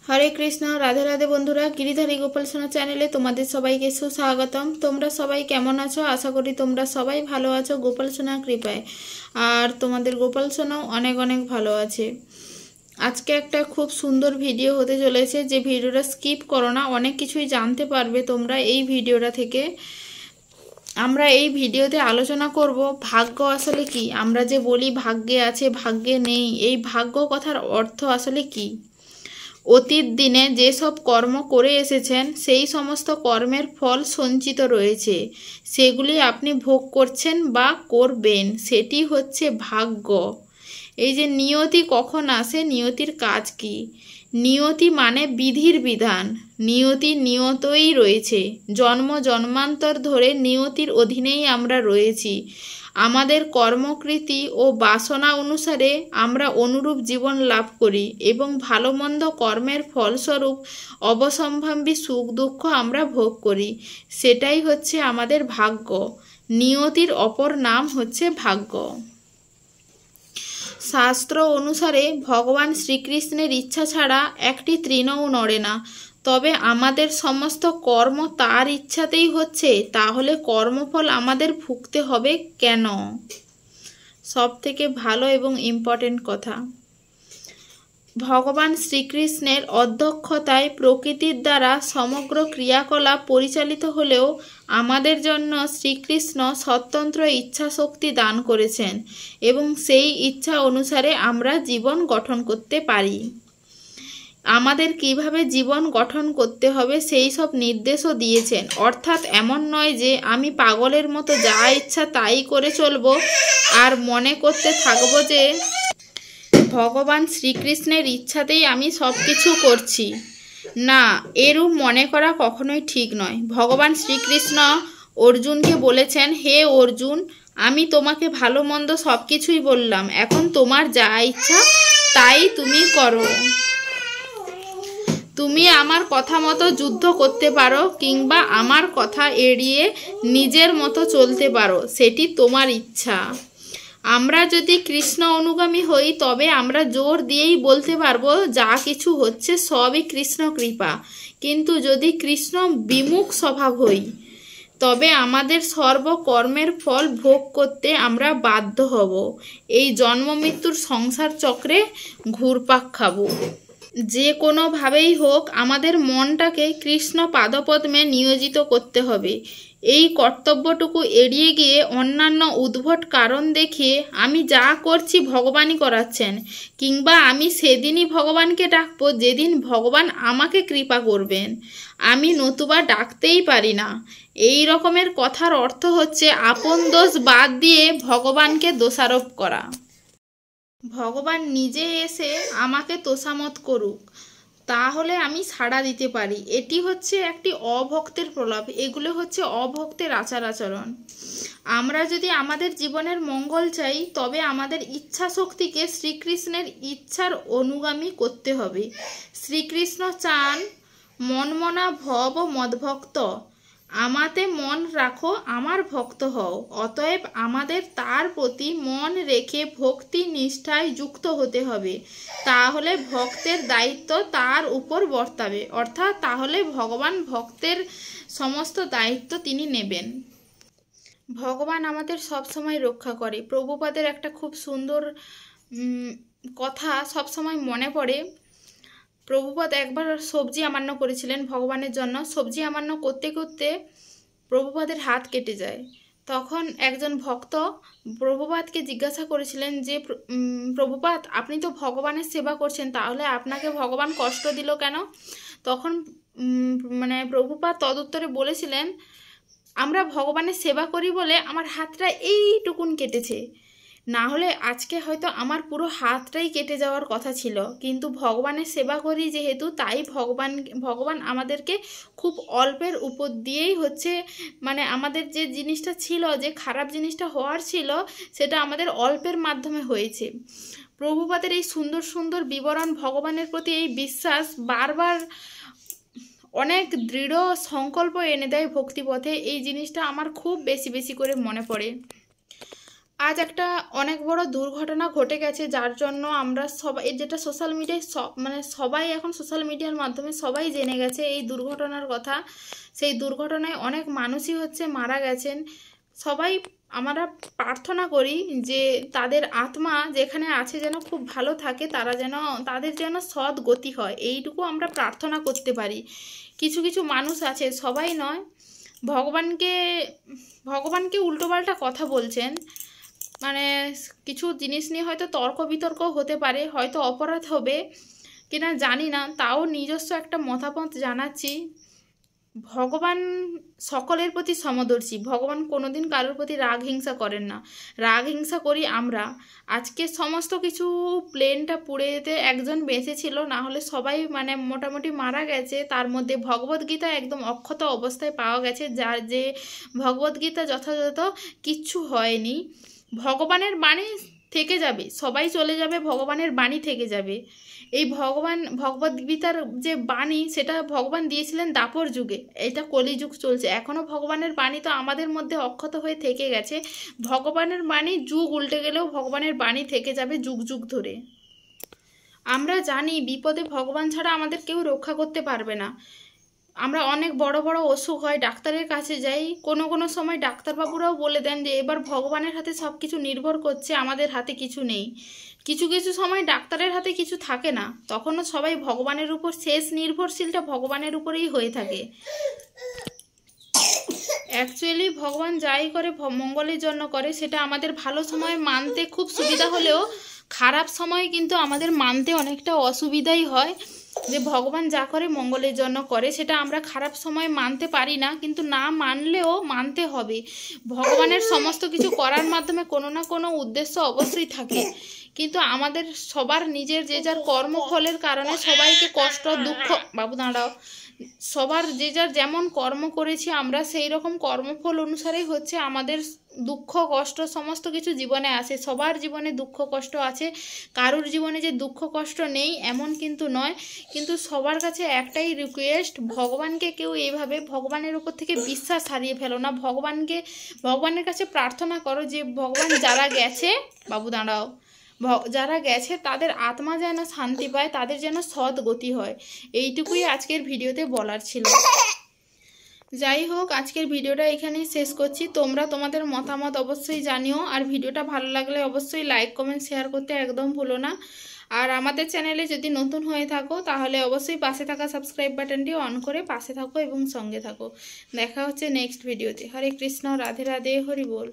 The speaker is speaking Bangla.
हरे कृष्ण राधे राधे बंधुरा गिरिधारी गोपाल सोना चैनेले तुम्हारे सबाइके सुस्वागतम। तोमरा सबाई केमन आछो? आशा करी तोमरा सबाई भालो आछो गोपाल सोना कृपाय। और तुम्हादेर गोपाल सोनाओ अनेक अनेक भालो आछे। আজকে একটা খুব সুন্দর ভিডিও হতে চলেছে, যে ভিডিওটা স্কিপ করো না, অনেক কিছুই জানতে পারবে তোমরা এই ভিডিওটা থেকে। আমরা এই ভিডিওতে আলোচনা করব ভাগ্য আসলে কি। আমরা যে বলি ভাগ্যে আছে ভাগ্যে নেই, এই ভাগ্য কথার অর্থ আসলে কি। অতীত দিনে যেসব কর্ম করে এসেছেন সেই সমস্ত কর্মের ফল সঞ্চিত রয়েছে, সেগুলি আপনি ভোগ করছেন বা করবেন, সেটি হচ্ছে ভাগ্য। এই যে নিয়তি কখন আসে, নিয়তির কাজ কি? নিয়তি মানে বিধির বিধান। নিয়তি নিয়তই রয়েছে, জন্ম জন্মান্তর ধরে নিয়তির অধীনেই আমরা রয়েছি। আমাদের কর্মকৃতি ও বাসনা অনুসারে আমরা অনুরূপ জীবন লাভ করি এবং ভালো মন্দ কর্মের ফলস্বরূপ অবসম্ভাবী সুখ দুঃখ আমরা ভোগ করি। সেটাই হচ্ছে আমাদের ভাগ্য। নিয়তির অপর নাম হচ্ছে ভাগ্য। শাস্ত্র অনুসারে ভগবান শ্রীকৃষ্ণের ইচ্ছা ছাড়া একটি তৃণও নড়ে না। তবে আমাদের সমস্ত কর্ম তার ইচ্ছাতেই হচ্ছে, তাহলে কর্মফল আমাদের ভুগতে হবে কেন? সবথেকে ভালো এবং ইম্পর্টেন্ট কথা, ভগবান শ্রীকৃষ্ণের অধ্যক্ষতায় প্রকৃতির দ্বারা সমগ্র ক্রিয়াকলাপ পরিচালিত হলেও আমাদের জন্য শ্রীকৃষ্ণ স্বতন্ত্র ইচ্ছা শক্তি দান করেছেন এবং সেই ইচ্ছা অনুসারে আমরা জীবন গঠন করতে পারি। আমাদের কিভাবে জীবন গঠন করতে হবে সেই সব নির্দেশও দিয়েছেন। অর্থাৎ এমন নয় যে আমি পাগলের মতো যা ইচ্ছা তাই করে চলবো আর মনে করতে থাকবো যে ভগবান শ্রীকৃষ্ণের ইচ্ছাতেই আমি সব কিছু করছি। না, এরূপ মনে করা কখনোই ঠিক নয়। ভগবান শ্রীকৃষ্ণ অর্জুনকে বলেছেন, হে অর্জুন, আমি তোমাকে ভালো মন্দ সব কিছুই বললাম, এখন তোমার যা ইচ্ছা তাই তুমি করো। তুমি আমার কথা মতো যুদ্ধ করতে পারো কিংবা আমার কথা এড়িয়ে নিজের মতো চলতে পারো, সেটি তোমার ইচ্ছা। আমরা যদি কৃষ্ণ অনুগামী হই তবে আমরা জোর দিয়েই বলতে পারবো যা কিছু হচ্ছে সবই কৃষ্ণ কৃপা। কিন্তু যদি কৃষ্ণ বিমুখ স্বভাব হই তবে আমাদের সর্বকর্মের ফল ভোগ করতে আমরা বাধ্য হব। এই জন্ম মৃত্যুর সংসার চক্রে ঘুরপাক খাবো। যে কোনোভাবেই হোক আমাদের মনটাকে কৃষ্ণ পাদপদ্মে নিয়োজিত করতে হবে। এই কর্তব্যটুকু এড়িয়ে গিয়ে অন্যান্য উদ্ভট কারণ দেখিয়ে আমি যা করছি ভগবানই করাচ্ছেন, কিংবা আমি সেদিনই ভগবানকে ডাকবো যেদিন ভগবান আমাকে কৃপা করবেন, আমি নতুবা ডাকতেই পারি না, এই রকমের কথার অর্থ হচ্ছে আপন দোষ বাদ দিয়ে ভগবানকে দোষারোপ করা। ভগবান নিজে এসে আমাকে তোষামত করুক, তাহলে আমি সাড়া দিতে পারি। এটি হচ্ছে একটি অভক্তের প্রলাপ। এগুলো হচ্ছে অভক্তের আচার আচরণ। আমরা যদি আমাদের জীবনের মঙ্গল চাই তবে আমাদের ইচ্ছা শক্তিকে শ্রীকৃষ্ণের ইচ্ছার অনুগামী করতে হবে। শ্রীকৃষ্ণ চান মনমনা ভব মদভক্ত, আমাতে মন রাখো আমার ভক্ত হও। অতএব আমাদের তার প্রতি মন রেখে ভক্তি নিষ্ঠায় যুক্ত হতে হবে। তাহলে ভক্তের দায়িত্ব তার উপর বর্তাবে, অর্থাৎ তাহলে ভগবান ভক্তের সমস্ত দায়িত্ব তিনি নেবেন। ভগবান আমাদের সব সময় রক্ষা করে। প্রভুপাদের একটা খুব সুন্দর কথা সব সময় মনে পড়ে। প্রভুপাদ একবার সবজি আমান্য করেছিলেন ভগবানের জন্য। সবজি আমান্য করতে করতে প্রভুপাদের হাত কেটে যায়। তখন একজন ভক্ত প্রভুপাদকে জিজ্ঞাসা করেছিলেন যে প্রভুপাদ, আপনি তো ভগবানের সেবা করছেন, তাহলে আপনাকে ভগবান কষ্ট দিল কেন? তখন প্রভুপাদ তদুত্তরে বলেছিলেন, আমরা ভগবানের সেবা করি বলে আমার হাতটা এইটুকুন কেটেছে, না হলে আজকে হয়তো আমার পুরো হাতটাই কেটে যাওয়ার কথা ছিল। কিন্তু ভগবানের সেবা করি যেহেতু, তাই ভগবান আমাদেরকে খুব অল্পের উপর দিয়েই হচ্ছে আমাদের যে জিনিসটা ছিল, যে খারাপ জিনিসটা হওয়ার ছিল, সেটা আমাদের অল্পের মাধ্যমে হয়েছে। প্রভুপাদের এই সুন্দর সুন্দর বিবরণ, ভগবানের প্রতি এই বিশ্বাস বারবার অনেক দৃঢ় সংকল্প এনে দেয় ভক্তিপথে। এই জিনিসটা আমার খুব বেশি বেশি করে মনে পড়ে। আজ একটা অনেক বড় দুর্ঘটনা ঘটে গেছে, যার জন্য আমরা সবাই, যেটা সোশ্যাল মিডিয়ায় মানে সবাই এখন সোশ্যাল মিডিয়ার মাধ্যমে সবাই জেনে গেছে এই দুর্ঘটনার কথা। সেই দুর্ঘটনায় অনেক মানুষই মারা গেছেন। সবাই আমরা প্রার্থনা করি যে তাদের আত্মা যেখানে আছে যেন খুব ভালো থাকে, তাদের যেন সৎ গতি হয়, এইটুকু আমরা প্রার্থনা করতে পারি। কিছু কিছু মানুষ আছে, সবাই নয়, ভগবানকে উল্টোপাল্টা কথা বলছেন। মানে কিছু জিনিস নিয়ে হয়তো তর্ক বিতর্ক হতে পারে, হয়তো অপরাধ হবে কিনা জানি না, তাও নিজস্ব একটা মতামত জানাচ্ছি। ভগবান সকলের প্রতি সমদর্শী, ভগবান কোনোদিন কারোর প্রতি রাগ হিংসা করেন না। রাগ হিংসা করি আমরা। আজকে সমস্ত কিছু প্লেনটা পুড়ে যেতে একজন বেঁচে ছিল, না হলে সবাই মানে মোটামুটি মারা গেছে। তার মধ্যে ভগবদ্গীতা একদম অক্ষত অবস্থায় পাওয়া গেছে, যার যে ভগবদ্গীতা যথাযথ কিচ্ছু হয়নি। ভগবানের বাণী থেকে যাবে, সবাই চলে যাবে, ভগবানের বাণী থেকে যাবে। এই ভগবদ্গীতার যে বাণী সেটা ভগবান দিয়েছিলেন দাপর যুগে, এটা কলিযুগ চলছে, এখনও ভগবানের বাণী তো আমাদের মধ্যে অক্ষত হয়ে থেকে গেছে। ভগবানের বাণী যুগ উল্টে গেলেও ভগবানের বাণী থেকে যাবে যুগ যুগ ধরে। আমরা জানি বিপদে ভগবান ছাড়া আমাদের কেউ রক্ষা করতে পারবে না। আমরা অনেক বড় বড় অসুখ হয়, ডাক্তারের কাছে যাই, কোনো সময় ডাক্তারবাবুরাও বলে দেন যে এবার ভগবানের হাতে সব কিছু নির্ভর করছে, আমাদের হাতে কিছু নেই। কিছু কিছু সময় ডাক্তারের হাতে কিছু থাকে না, তখনও সবাই ভগবানের উপর, শেষ নির্ভরশীলটা ভগবানের উপরেই হয়ে থাকে। অ্যাকচুয়ালি ভগবান যাই করে মঙ্গলের জন্য করে, সেটা আমাদের ভালো সময় মানতে খুব সুবিধা হলেও খারাপ সময় কিন্তু আমাদের মানতে অনেকটা অসুবিধাই হয়। যে ভগবান যা করে মঙ্গলের জন্য করে, সেটা আমরা খারাপ সময় মানতে পারি না, কিন্তু না মানলেও মানতে হবে। ভগবানের সমস্ত কিছু করার মাধ্যমে কোনো না কোনো উদ্দেশ্য অবশ্যই থাকে, কিন্তু আমাদের সবার নিজের যে যার কর্মফলের কারণে সবাইকে কষ্ট দুঃখ, বাবু দাঁড়াও, সবার যে যার যেমন কর্ম করেছি আমরা, সেই রকম কর্মফল অনুসারেই আমাদের দুঃখ কষ্ট সমস্ত কিছু জীবনে আসে। সবার জীবনে দুঃখ কষ্ট আছে, কারোর জীবনে যে দুঃখ কষ্ট নেই এমন কিন্তু নয়। কিন্তু সবার কাছে একটাই রিকোয়েস্ট, ভগবানকে কেউ এইভাবে ভগবানের উপর থেকে বিশ্বাস হারিয়ে ফেলো না। ভগবানের কাছে প্রার্থনা করো যে ভগবান যারা গেছে, বাবু দাঁড়াও, যারা গেছে তাদের আত্মা যেন শান্তি পায়, তাদের যেন সৎ গতি হয়, এইটুকুই আজকের ভিডিওতে বলার ছিল। যাই হোক, আজকের ভিডিওটা এখানেই শেষ করছি। তোমরা তোমাদের মতামত অবশ্যই জানিও, আর ভিডিওটা ভালো লাগলে অবশ্যই লাইক কমেন্ট শেয়ার করতে একদম ভুলো না। আর আমাদের চ্যানেলে যদি নতুন হয়ে থাকো তাহলে অবশ্যই পাশে থাকা সাবস্ক্রাইব বাটনটি অন করে পাশে থাকো এবং সঙ্গে থাকো। দেখা হচ্ছে নেক্সট ভিডিওতে। হরে কৃষ্ণ, রাধে রাধে, হরি বল।